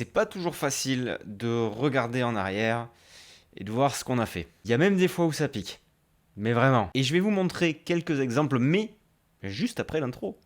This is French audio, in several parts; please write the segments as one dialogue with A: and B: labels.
A: c'est pas toujours facile de regarder en arrière et de voir ce qu'on a fait. Il y a même des fois où ça pique. Mais vraiment. Et je vais vous montrer quelques exemples, mais juste après l'intro.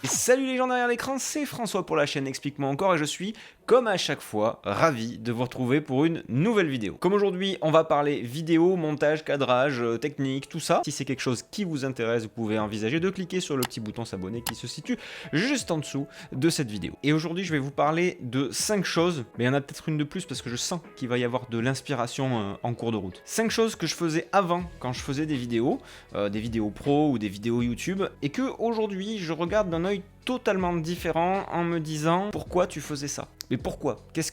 A: Salut les gens derrière l'écran, c'est François pour la chaîne Explique-moi encore et je suis, comme à chaque fois, ravi de vous retrouver pour une nouvelle vidéo. Comme aujourd'hui, on va parler vidéo, montage, cadrage, technique, tout ça. Si c'est quelque chose qui vous intéresse, vous pouvez envisager de cliquer sur le petit bouton s'abonner qui se situe juste en dessous de cette vidéo. Et aujourd'hui, je vais vous parler de 5 choses, mais il y en a peut-être une de plus parce que je sens qu'il va y avoir de l'inspiration en cours de route. 5 choses que je faisais avant quand je faisais des vidéos pro ou des vidéos YouTube, et que aujourd'hui, je regarde d'un œil totalement différent en me disant pourquoi tu faisais ça. Mais pourquoi? Qu'est-ce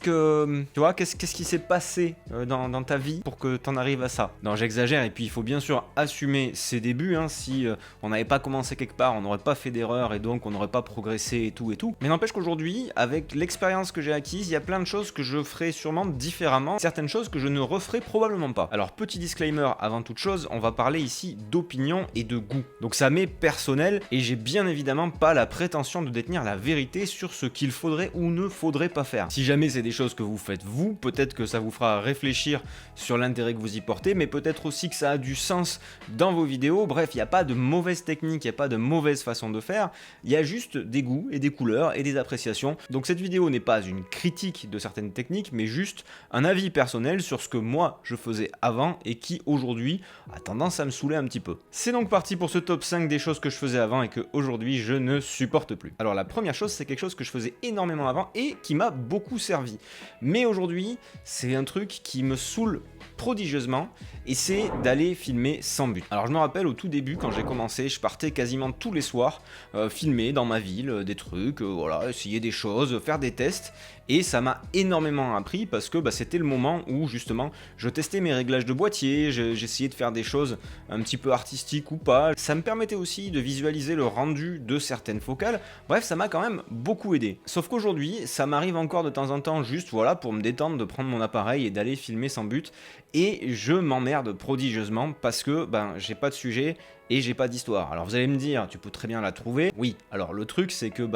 A: qui s'est passé dans ta vie pour que t'en arrives à ça? Non, j'exagère, et puis il faut bien sûr assumer ses débuts, hein. Si on n'avait pas commencé quelque part, on n'aurait pas fait d'erreur et donc on n'aurait pas progressé et tout. Mais n'empêche qu'aujourd'hui, avec l'expérience que j'ai acquise, il y a plein de choses que je ferai sûrement différemment, certaines choses que je ne referai probablement pas. Alors, petit disclaimer avant toute chose, on va parler ici d'opinion et de goût. Donc ça m'est personnel et j'ai bien évidemment pas la prétention de détenir la vérité sur ce qu'il faudrait ou ne faudrait pas faire. Si jamais c'est des choses que vous faites vous, peut-être que ça vous fera réfléchir sur l'intérêt que vous y portez, mais peut-être aussi que ça a du sens dans vos vidéos. Bref, il n'y a pas de mauvaise technique, il n'y a pas de mauvaise façon de faire, il y a juste des goûts et des couleurs et des appréciations. Donc cette vidéo n'est pas une critique de certaines techniques, mais juste un avis personnel sur ce que moi je faisais avant et qui aujourd'hui a tendance à me saouler un petit peu. C'est donc parti pour ce top 5 des choses que je faisais avant et que aujourd'hui je ne supporte plus. Alors la première chose, c'est quelque chose que je faisais énormément avant et qui m'a beaucoup servi. Mais aujourd'hui, c'est un truc qui me saoule prodigieusement, et c'est d'aller filmer sans but. Alors je me rappelle au tout début quand j'ai commencé, je partais quasiment tous les soirs filmer dans ma ville des trucs, voilà, essayer des choses, faire des tests, et ça m'a énormément appris parce que c'était le moment où justement je testais mes réglages de boîtier, j'essayais de faire des choses un petit peu artistiques ou pas. Ça me permettait aussi de visualiser le rendu de certaines focales. Bref, ça m'a quand même beaucoup aidé. Sauf qu'aujourd'hui, ça m'arrive encore de temps en temps juste voilà pour me détendre de prendre mon appareil et d'aller filmer sans but, et je m'emmerde prodigieusement parce que j'ai pas de sujet et j'ai pas d'histoire. Alors vous allez me dire, tu peux très bien la trouver. Oui, alors le truc c'est que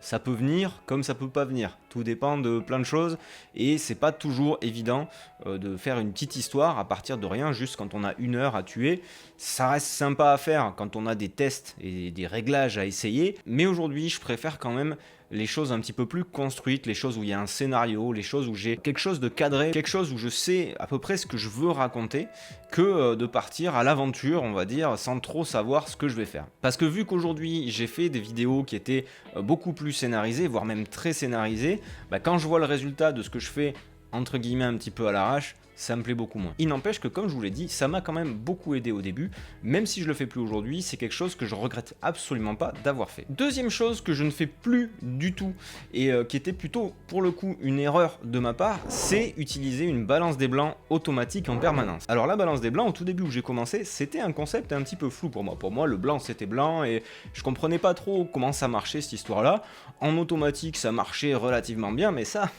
A: ça peut venir comme ça peut pas venir. Tout dépend de plein de choses et c'est pas toujours évident de faire une petite histoire à partir de rien, juste quand on a une heure à tuer. Ça reste sympa à faire quand on a des tests et des réglages à essayer, mais aujourd'hui je préfère quand même les choses un petit peu plus construites, les choses où il y a un scénario, les choses où j'ai quelque chose de cadré, quelque chose où je sais à peu près ce que je veux raconter, que de partir à l'aventure, on va dire, sans trop savoir ce que je vais faire. Parce que vu qu'aujourd'hui j'ai fait des vidéos qui étaient beaucoup plus scénarisées, voire même très scénarisées, quand je vois le résultat de ce que je fais entre guillemets un petit peu à l'arrache, ça me plaît beaucoup moins. Il n'empêche que, comme je vous l'ai dit, ça m'a quand même beaucoup aidé au début, même si je le fais plus aujourd'hui, c'est quelque chose que je regrette absolument pas d'avoir fait. Deuxième chose que je ne fais plus du tout, et qui était plutôt pour le coup une erreur de ma part, c'est utiliser une balance des blancs automatique en permanence. Alors la balance des blancs, au tout début où j'ai commencé, c'était un concept un petit peu flou pour moi. Pour moi, le blanc c'était blanc, et je comprenais pas trop comment ça marchait cette histoire-là. En automatique, ça marchait relativement bien, mais ça...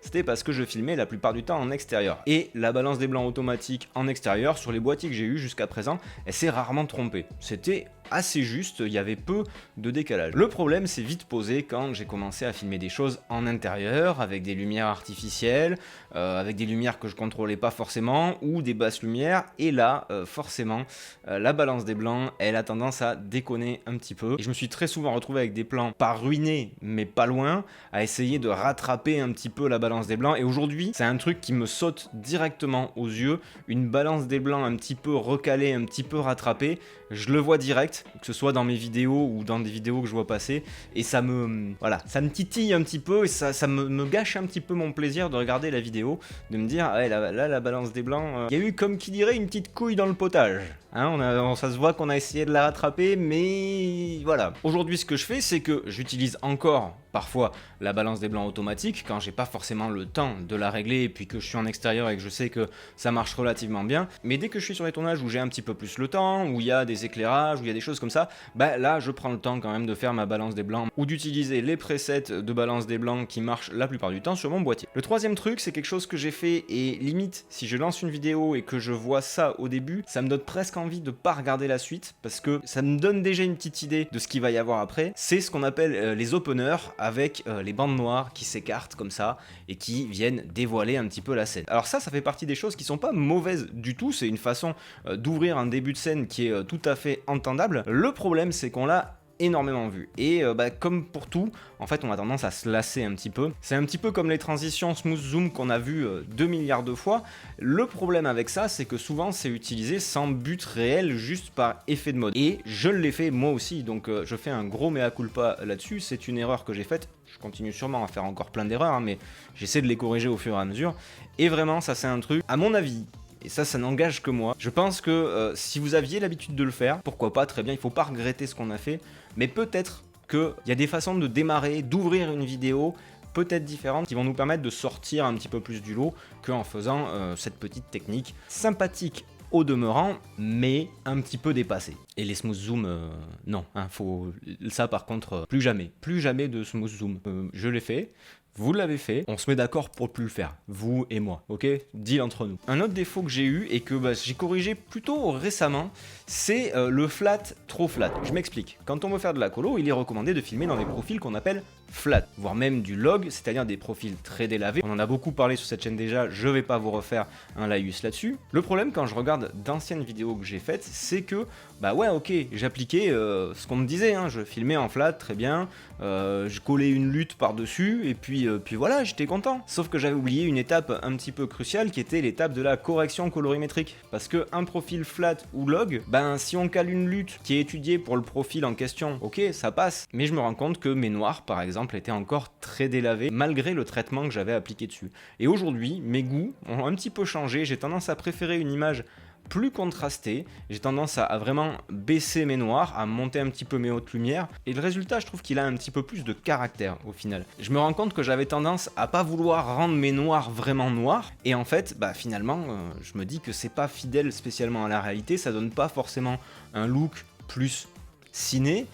A: c'était parce que je filmais la plupart du temps en extérieur. Et la balance des blancs automatique en extérieur, sur les boîtiers que j'ai eu jusqu'à présent, elle s'est rarement trompée. C'était assez juste, il y avait peu de décalage. Le problème s'est vite posé quand j'ai commencé à filmer des choses en intérieur, avec des lumières artificielles, avec des lumières que je contrôlais pas forcément, ou des basses lumières, et là, forcément, la balance des blancs, elle a tendance à déconner un petit peu. Et je me suis très souvent retrouvé avec des plans pas ruinés, mais pas loin, à essayer de rattraper un petit peu la balance des blancs, et aujourd'hui, c'est un truc qui me saute directement aux yeux, une balance des blancs un petit peu recalée, un petit peu rattrapée, je le vois direct, que ce soit dans mes vidéos ou dans des vidéos que je vois passer, et ça me titille un petit peu, et ça me gâche un petit peu mon plaisir de regarder la vidéo, de me dire, ouais, là la balance des blancs, il y a eu comme qui dirait une petite couille dans le potage. Hein, ça se voit qu'on a essayé de la rattraper, mais voilà. Aujourd'hui, ce que je fais, c'est que j'utilise encore parfois la balance des blancs automatique quand j'ai pas forcément le temps de la régler et puis que je suis en extérieur et que je sais que ça marche relativement bien. Mais dès que je suis sur les tournages où j'ai un petit peu plus le temps, où il y a des éclairages, où il y a des choses comme ça, bah là je prends le temps quand même de faire ma balance des blancs ou d'utiliser les presets de balance des blancs qui marchent la plupart du temps sur mon boîtier. Le troisième truc, c'est quelque chose que j'ai fait et limite si je lance une vidéo et que je vois ça au début, ça me donne presque envie de pas regarder la suite parce que ça me donne déjà une petite idée de ce qu'il va y avoir après. C'est ce qu'on appelle les openers avec les bandes noires qui s'écartent comme ça et qui viennent dévoiler un petit peu la scène. Alors ça fait partie des choses qui sont pas mauvaises du tout, c'est une façon d'ouvrir un début de scène qui est tout à fait entendable. Le problème c'est qu'on l'a énormément vu et comme pour tout en fait on a tendance à se lasser un petit peu. C'est un petit peu comme les transitions smooth zoom qu'on a vu 2 milliards de fois. Le problème avec ça c'est que souvent c'est utilisé sans but réel, juste par effet de mode, et je l'ai fait moi aussi, donc je fais un gros mea culpa là-dessus. C'est une erreur que j'ai faite, je continue sûrement à faire encore plein d'erreurs hein, mais j'essaie de les corriger au fur et à mesure, et vraiment ça c'est un truc à mon avis, et ça n'engage que moi. Je pense que si vous aviez l'habitude de le faire, pourquoi pas, très bien, il faut pas regretter ce qu'on a fait, mais peut-être qu'il y a des façons de démarrer, d'ouvrir une vidéo peut-être différentes qui vont nous permettre de sortir un petit peu plus du lot qu'en faisant cette petite technique sympathique au demeurant, mais un petit peu dépassée. Et les smooth zoom, non, hein, faut ça par contre, plus jamais de smooth zoom. Je l'ai fait. Vous l'avez fait, on se met d'accord pour plus le faire, vous et moi, ok? Deal entre nous. Un autre défaut que j'ai eu et que j'ai corrigé plutôt récemment, c'est le flat trop flat. Je m'explique. Quand on veut faire de la colo, il est recommandé de filmer dans des profils qu'on appelle flat, voire même du log, c'est-à-dire des profils très délavés. On en a beaucoup parlé sur cette chaîne déjà, je vais pas vous refaire un laïus là-dessus. Le problème quand je regarde d'anciennes vidéos que j'ai faites, c'est que, bah ouais ok, j'appliquais ce qu'on me disait, hein, je filmais en flat, très bien, je collais une lutte par-dessus, et puis voilà, j'étais content. Sauf que j'avais oublié une étape un petit peu cruciale, qui était l'étape de la correction colorimétrique. Parce que un profil flat ou log, ben si on cale une lutte qui est étudiée pour le profil en question, ok, ça passe. Mais je me rends compte que mes noirs, par exemple, étaient encore très délavés, malgré le traitement que j'avais appliqué dessus. Et aujourd'hui, mes goûts ont un petit peu changé, j'ai tendance à préférer une image plus contrasté, j'ai tendance à vraiment baisser mes noirs, à monter un petit peu mes hautes lumières, et le résultat je trouve qu'il a un petit peu plus de caractère au final. Je me rends compte que j'avais tendance à pas vouloir rendre mes noirs vraiment noirs, et en fait bah finalement je me dis que c'est pas fidèle spécialement à la réalité, ça donne pas forcément un look plus ciné,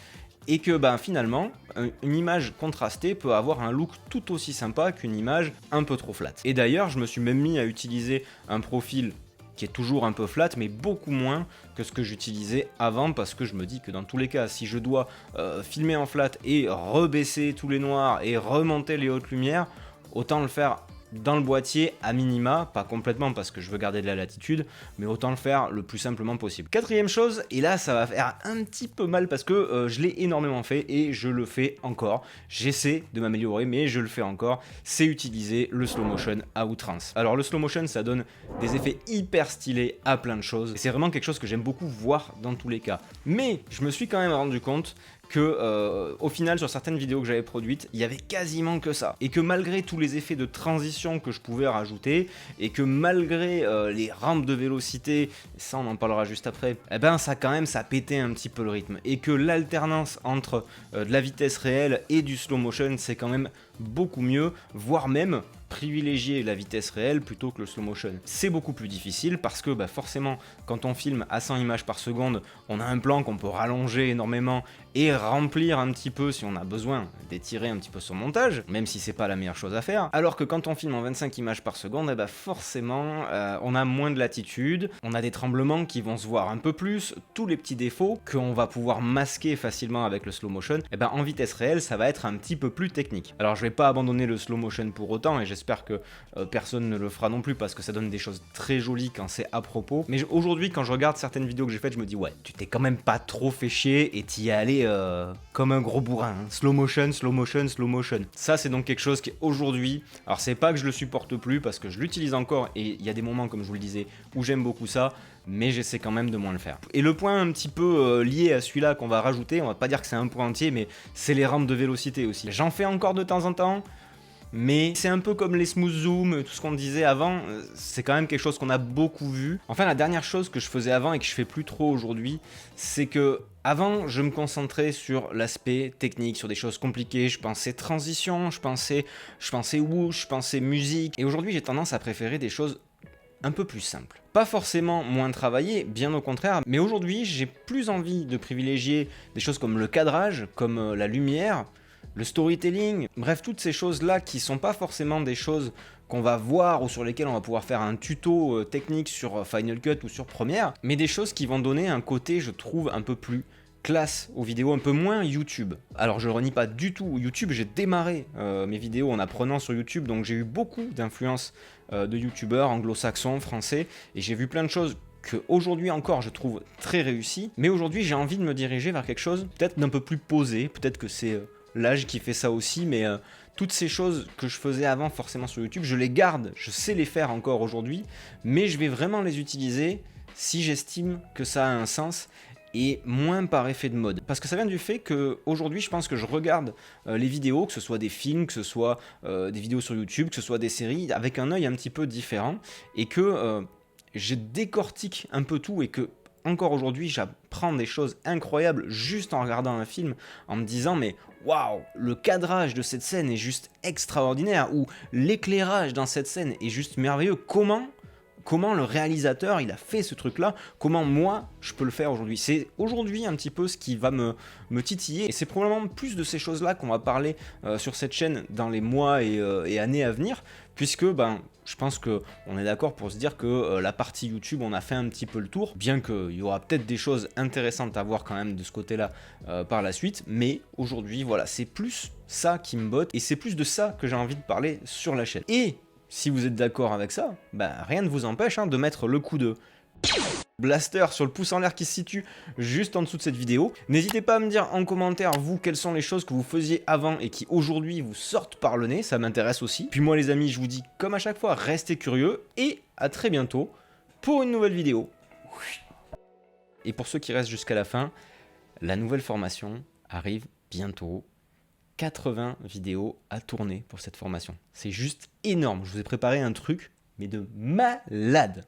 A: et que bah finalement une image contrastée peut avoir un look tout aussi sympa qu'une image un peu trop flat. Et d'ailleurs je me suis même mis à utiliser un profil qui est toujours un peu flat, mais beaucoup moins que ce que j'utilisais avant, parce que je me dis que dans tous les cas, si je dois filmer en flat et rebaisser tous les noirs et remonter les hautes lumières, autant le faire dans le boîtier à minima, pas complètement parce que je veux garder de la latitude, mais autant le faire le plus simplement possible. Quatrième chose, et là ça va faire un petit peu mal parce que je l'ai énormément fait et je le fais encore, j'essaie de m'améliorer mais je le fais encore, c'est utiliser le slow motion à outrance. Alors le slow motion ça donne des effets hyper stylés à plein de choses, et c'est vraiment quelque chose que j'aime beaucoup voir dans tous les cas. Mais je me suis quand même rendu compte que au final sur certaines vidéos que j'avais produites, il y avait quasiment que ça, et que malgré tous les effets de transition que je pouvais rajouter, et que malgré les rampes de vélocité, ça on en parlera juste après, eh ben ça quand même ça pétait un petit peu le rythme, et que l'alternance entre de la vitesse réelle et du slow motion c'est quand même beaucoup mieux, voire même privilégier la vitesse réelle plutôt que le slow motion. C'est beaucoup plus difficile parce que bah, forcément quand on filme à 100 images par seconde, on a un plan qu'on peut rallonger énormément et remplir un petit peu si on a besoin d'étirer un petit peu son montage, même si c'est pas la meilleure chose à faire, alors que quand on filme en 25 images par seconde, eh bah forcément on a moins de latitude, on a des tremblements qui vont se voir un peu plus, tous les petits défauts qu'on va pouvoir masquer facilement avec le slow motion, eh bah en vitesse réelle ça va être un petit peu plus technique. Alors je vais pas abandonner le slow motion pour autant, et j'espère que personne ne le fera non plus parce que ça donne des choses très jolies quand c'est à propos, mais aujourd'hui quand je regarde certaines vidéos que j'ai faites, je me dis ouais, tu t'es quand même pas trop fait chier et t'y es allé comme un gros bourrin, hein. Slow motion, slow motion, slow motion. Ça c'est donc quelque chose qui aujourd'hui, alors c'est pas que je le supporte plus parce que je l'utilise encore et il y a des moments comme je vous le disais où j'aime beaucoup ça, mais j'essaie quand même de moins le faire. Et le point un petit peu lié à celui-là qu'on va rajouter, on va pas dire que c'est un point entier, mais c'est les rampes de vélocité aussi. J'en fais encore de temps en temps, mais c'est un peu comme les smooth zoom, tout ce qu'on disait avant, c'est quand même quelque chose qu'on a beaucoup vu. Enfin la dernière chose que je faisais avant et que je fais plus trop aujourd'hui, c'est que avant je me concentrais sur l'aspect technique, sur des choses compliquées, je pensais transition, je pensais whoosh, je pensais musique, et aujourd'hui j'ai tendance à préférer des choses un peu plus simple. Pas forcément moins travaillé, bien au contraire, mais aujourd'hui j'ai plus envie de privilégier des choses comme le cadrage, comme la lumière, le storytelling, bref toutes ces choses-là qui sont pas forcément des choses qu'on va voir ou sur lesquelles on va pouvoir faire un tuto technique sur Final Cut ou sur Premiere, mais des choses qui vont donner un côté, je trouve, un peu plus classe aux vidéos, un peu moins YouTube. Alors je renie pas du tout YouTube, j'ai démarré mes vidéos en apprenant sur YouTube, donc j'ai eu beaucoup d'influence de youtubeurs anglo-saxons, français, et j'ai vu plein de choses que aujourd'hui encore je trouve très réussies, mais aujourd'hui j'ai envie de me diriger vers quelque chose peut-être d'un peu plus posé, peut-être que c'est l'âge qui fait ça aussi, mais toutes ces choses que je faisais avant forcément sur YouTube, je les garde, je sais les faire encore aujourd'hui, mais je vais vraiment les utiliser si j'estime que ça a un sens et moins par effet de mode. Parce que ça vient du fait que aujourd'hui je pense que je regarde les vidéos, que ce soit des films, que ce soit des vidéos sur YouTube, que ce soit des séries, avec un œil un petit peu différent, et que je décortique un peu tout, et que encore aujourd'hui j'apprends des choses incroyables juste en regardant un film, en me disant mais waouh, le cadrage de cette scène est juste extraordinaire, ou l'éclairage dans cette scène est juste merveilleux. Comment le réalisateur il a fait ce truc là, comment moi je peux le faire aujourd'hui. C'est aujourd'hui un petit peu ce qui va me titiller, et c'est probablement plus de ces choses là qu'on va parler sur cette chaîne dans les mois et années à venir, puisque je pense qu'on est d'accord pour se dire que la partie YouTube on a fait un petit peu le tour, bien qu'il y aura peut-être des choses intéressantes à voir quand même de ce côté là par la suite, mais aujourd'hui voilà, c'est plus ça qui me botte, et c'est plus de ça que j'ai envie de parler sur la chaîne. Et si vous êtes d'accord avec ça, rien ne vous empêche de mettre le coup de blaster sur le pouce en l'air qui se situe juste en dessous de cette vidéo. N'hésitez pas à me dire en commentaire, vous, quelles sont les choses que vous faisiez avant et qui aujourd'hui vous sortent par le nez, ça m'intéresse aussi. Puis moi les amis, je vous dis comme à chaque fois, restez curieux et à très bientôt pour une nouvelle vidéo. Et pour ceux qui restent jusqu'à la fin, la nouvelle formation arrive bientôt. 80 vidéos à tourner pour cette formation. C'est juste énorme. Je vous ai préparé un truc, mais de malade.